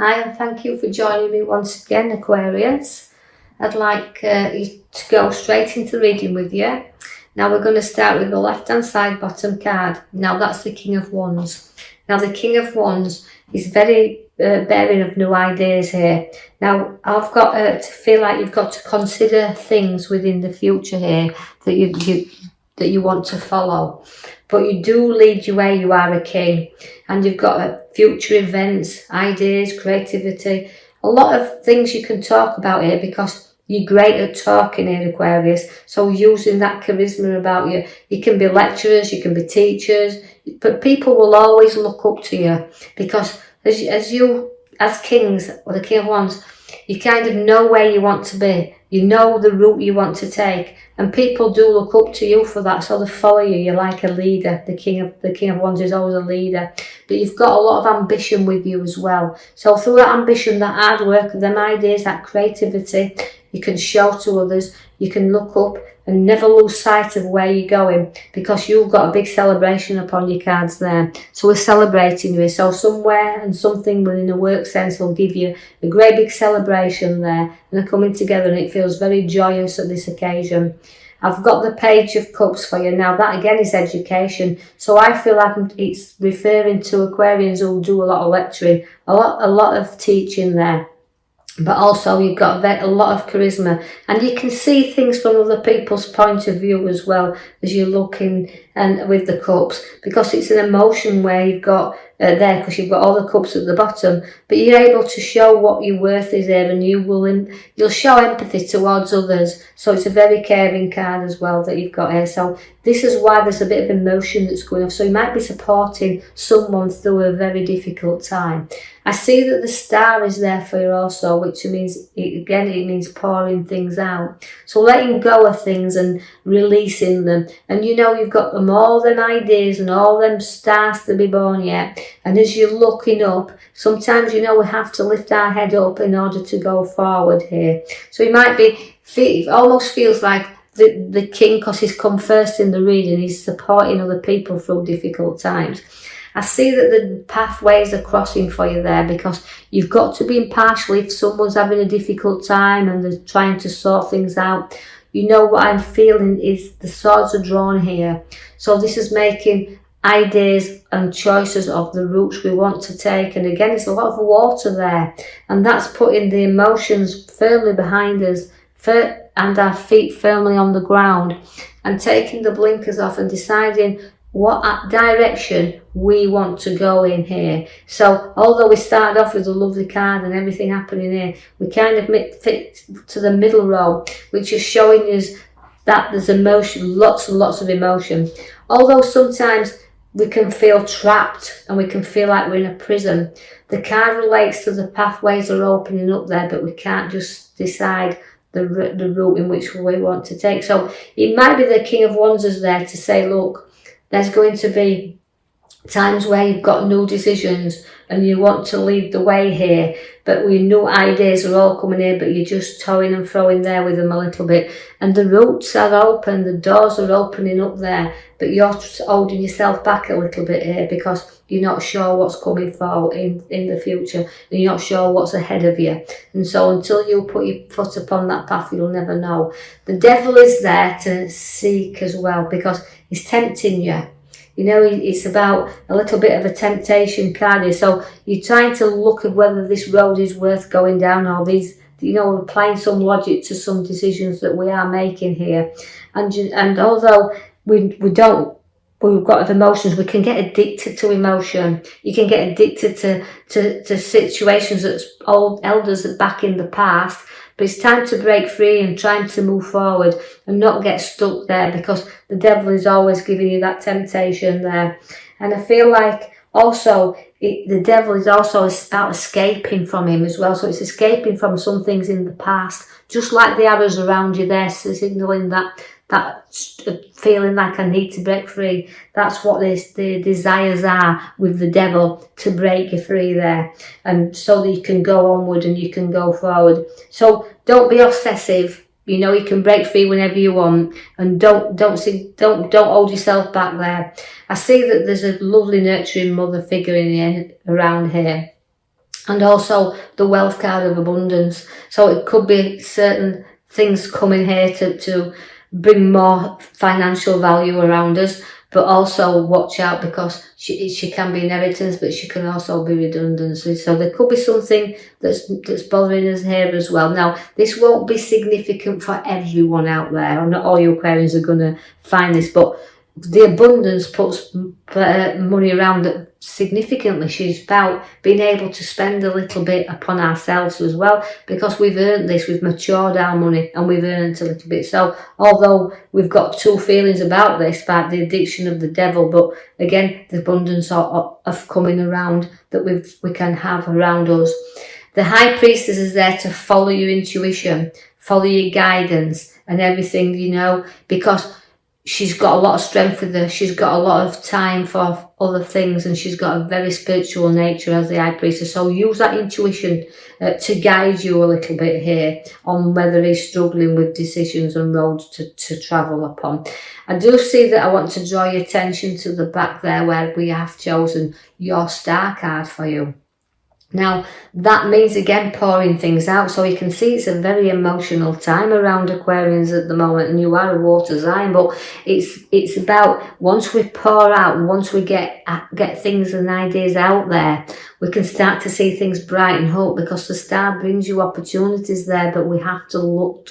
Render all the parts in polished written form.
Hi, and thank you for joining me once again, Aquarius. I'd like you to go straight into reading with you. Now we're going to start with the left-hand side bottom card. Now that's the King of Wands. Now the King of Wands is very bearing of new ideas here. Now I've got to feel like you've got to consider things within the future here that you want to follow. But you do lead your way, you are a king. And you've got future events, ideas, creativity, a lot of things you can talk about here because you're great at talking here, Aquarius. So using that charisma about you, you can be lecturers, you can be teachers, but people will always look up to you because as kings, or the King of Wands, you kind of know where you want to be. You know the route you want to take, and people do look up to you for that, so they follow you. You're like a leader. The King of Wands is always a leader, but you've got a lot of ambition with you as well. So through that ambition, that hard work, them ideas, that creativity, you can show to others. You can look up and never lose sight of where you're going because you've got a big celebration upon your cards there. So we're celebrating you. So somewhere and something within a work sense will give you a great big celebration there, and they're coming together, and it feels very joyous at this occasion. I've got the Page of Cups for you. Now that again is education. So I feel like it's referring to Aquarians who do a lot of lecturing, a lot of teaching there. But also you've got a lot of charisma, and you can see things from other people's point of view as well as you're looking and with the cups, because it's an emotion where you've got there, because you've got all the cups at the bottom, but you're able to show what your worth is there, and you'll show empathy towards others. So it's a very caring card as well that you've got here. So this is why there's a bit of emotion that's going on. So you might be supporting someone through a very difficult time. I see that the Star is there for you also, which means, it means pouring things out. So letting go of things and releasing them. And you know you've got all them ideas and all them stars to be born yet. And as you're looking up, sometimes we have to lift our head up in order to go forward here. So you might it almost feels like the king, because he's come first in the reading, he's supporting other people through difficult times. I see that the pathways are crossing for you there, because you've got to be impartial if someone's having a difficult time and they're trying to sort things out. You know what I'm feeling is the swords are drawn here. So this is making ideas and choices of the routes we want to take. And again, it's a lot of water there. And that's putting the emotions firmly behind us and our feet firmly on the ground, and taking the blinkers off and deciding what direction we want to go in here. So although we started off with a lovely card and everything happening here, we kind of fit to the middle row, which is showing us that there's emotion, lots and lots of emotion. Although sometimes we can feel trapped and we can feel like we're in a prison, the card relates to the pathways are opening up there, but we can't just decide the route in which we want to take. So it might be the King of Wands is there to say, look, there's going to be times where you've got new decisions and you want to lead the way here, but new ideas are all coming in, but you're just toing and throwing there with them a little bit. And the routes are open, the doors are opening up there, but you're holding yourself back a little bit here because you're not sure what's coming forward in the future, and you're not sure what's ahead of you. And so until you put your foot upon that path, you'll never know. The devil is there to seek as well, because he's tempting you. It's about a little bit of a temptation card here. So you're trying to look at whether this road is worth going down, or applying some logic to some decisions that we are making here. And although we've got emotions, we can get addicted to emotion. You can get addicted to situations that's old elders back in the past. But it's time to break free and trying to move forward and not get stuck there, because the devil is always giving you that temptation there. And I feel like also the devil is also about escaping from him as well. So it's escaping from some things in the past, just like the arrows around you there, signalling that feeling like I need to break free. That's what the desires are with the devil, to break you free there, and so that you can go onward and you can go forward. So don't be obsessive. You can break free whenever you want, and don't hold yourself back there. I see that there's a lovely nurturing mother figure around here. and also the wealth card of abundance. So it could be certain things coming here to bring more financial value around us, but also watch out because she can be inheritance, but she can also be redundancy. So there could be something that's bothering us here as well. Now, this won't be significant for everyone out there. Not all you Aquarians are going to find this, but the abundance puts money around it significantly. She's about being able to spend a little bit upon ourselves as well, because we've earned this, we've matured our money and we've earned a little bit. So although we've got two feelings about this, about the addiction of the devil, but again, the abundance of coming around that we can have around us. The High Priestess is there to follow your intuition, follow your guidance and everything, you know, because she's got a lot of strength with her. She's got a lot of time for other things, and she's got a very spiritual nature as the High Priestess. So use that intuition to guide you a little bit here on whether he's struggling with decisions and roads to travel upon. I do see that I want to draw your attention to the back there where we have chosen your star card for you. Now, that means, again, pouring things out. So you can see it's a very emotional time around Aquarians at the moment, and you are a water sign, but it's about once we pour out, once we get things and ideas out there, we can start to see things brighten up, because the star brings you opportunities there, but we have to look.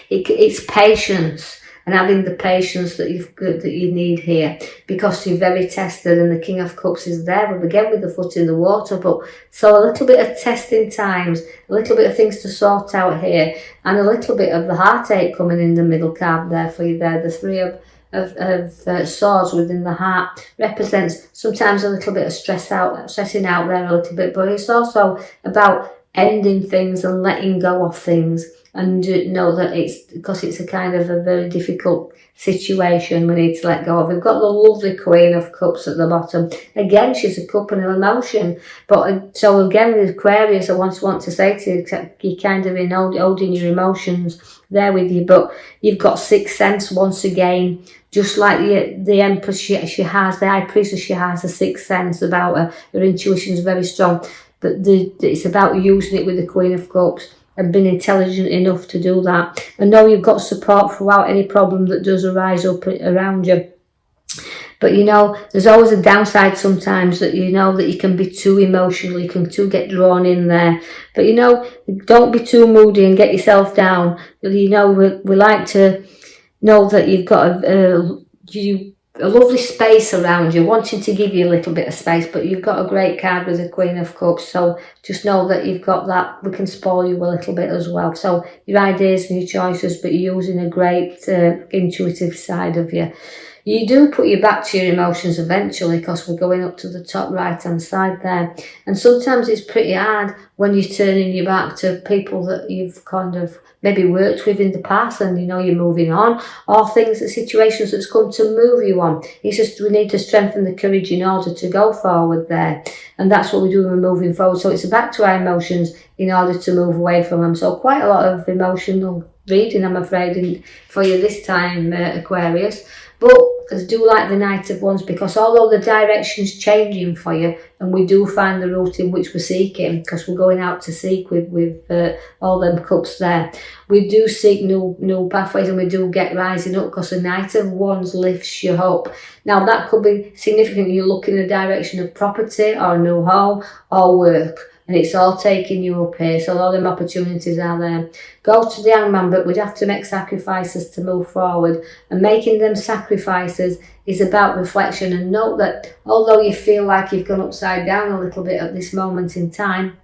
It's patience. And having the patience that you need here, because you're very tested, and the King of Cups is there, but again with the foot in the water. But so a little bit of testing times, a little bit of things to sort out here, and a little bit of the heartache coming in the middle card there for you there. The Three of Swords within the heart represents sometimes a little bit of stressing out there a little bit, but it's also about ending things and letting go of things. And know that it's because it's a kind of a very difficult situation we need to let go of. We've got the lovely Queen of Cups at the bottom. Again, she's a cup and an emotion. But so again, with Aquarius, I want to say to you, you're kind of holding your emotions there with you. But you've got sixth sense once again. Just like the Empress, she has, the High Priestess, she has a sixth sense about her. Her intuition is very strong. But it's about using it with the Queen of Cups and being intelligent enough to do that. And know you've got support throughout any problem that does arise up around you. But you know, there's always a downside sometimes, that you know that you can be too emotional, you can get drawn in there. But you know, don't be too moody and get yourself down. You know, we like to know that you've got a lovely space around you, wanting to give you a little bit of space, but you've got a great card with the Queen of Cups, so just know that you've got that. We can spoil you a little bit as well. So your ideas and your choices, but you're using a great intuitive side of you. You do put your back to your emotions eventually, because we're going up to the top right hand side there, and sometimes it's pretty hard when you're turning your back to people that you've kind of maybe worked with in the past, and you know you're moving on, or situations that's come to move you on. It's just we need to strengthen the courage in order to go forward there, and that's what we do when we're moving forward. So it's back to our emotions in order to move away from them. So quite a lot of emotional reading, I'm afraid, for you this time, Aquarius. But I do like the Knight of Wands, because although the direction's changing for you, and we do find the route in which we're seeking, because we're going out to seek with all them cups there, we do seek new pathways, and we do get rising up, because the Knight of Wands lifts you up. Now that could be significant. You look in the direction of property or a new home or work, and it's all taking you up here. So all them opportunities are there. Go to the Hangman, but we'd have to make sacrifices to move forward. And making them sacrifices is about reflection. And note that although you feel like you've gone upside down a little bit at this moment in time,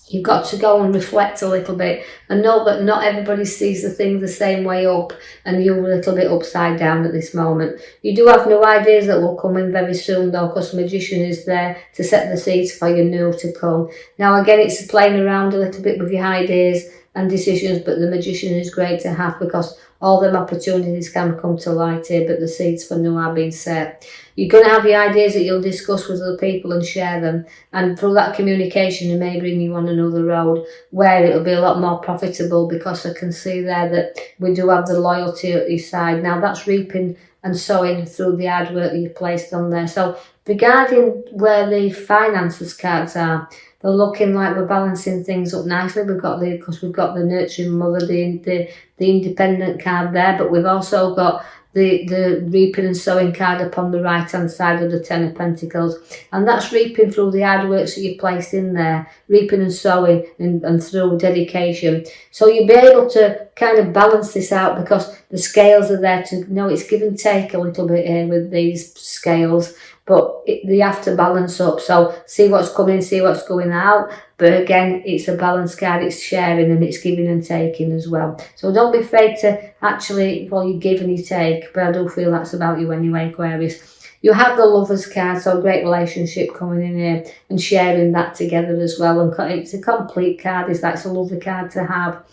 you've got to go and reflect a little bit, and know that not everybody sees the thing the same way up, and you're a little bit upside down at this moment. You do have new ideas that will come in very soon though, because the Magician is there to set the seeds for your new to come. Now again, it's playing around a little bit with your ideas and decisions, but the Magician is great to have, because all them opportunities can come to light here, but the seeds for new are being set. You're going to have your ideas that you'll discuss with other people and share them, and through that communication it may bring you on another road where it'll be a lot more profitable, because I can see there that we do have the loyalty at your side. Now that's reaping and sowing through the hard work that you've placed on there. So regarding where the finances cards are, They're looking like we're balancing things up nicely. Because we've got the nurturing mother, the independent card there, but we've also got the reaping and sowing card up on the right hand side of the Ten of Pentacles, and that's reaping through the hard work that you placed in there, reaping and sowing, and through dedication. So you'll be able to kind of balance this out, because the scales are there to know it's give and take a little bit here with these scales, but they have to balance up. So see what's coming, see what's going out. But again, it's a balance card, it's sharing and it's giving and taking as well. So don't be afraid to actually, well, you give and you take, but I do feel that's about you anyway, Aquarius. You have the Lovers card, so great relationship coming in here and sharing that together as well. And it's a complete card, it's a lovely card to have.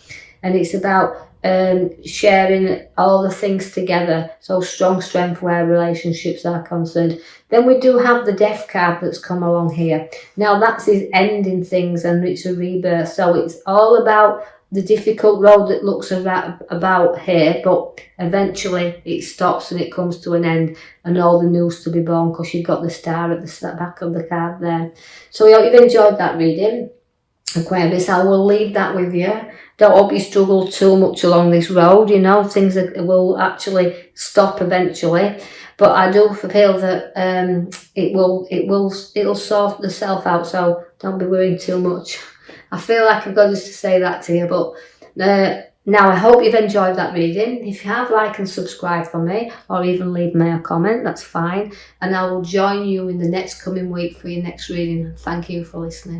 And it's about sharing all the things together, so strong strength where relationships are concerned. Then we do have the Death card that's come along here. Now that's his ending things, and it's a rebirth, so it's all about the difficult road that looks about here, but eventually it stops and it comes to an end, and all the news to be born, because you've got the star at the back of the card there. So I hope you've enjoyed that reading, Aquarius. I will leave that with you. Don't hope you struggle too much along this road. You know, things will actually stop eventually, but I do feel that it'll sort itself out. So don't be worrying too much. I feel like I've got just to say that to you, but now I hope you've enjoyed that reading. If you have, like and subscribe for me, or even leave me a comment, that's fine. And I will join you in the next coming week for your next reading. Thank you for listening.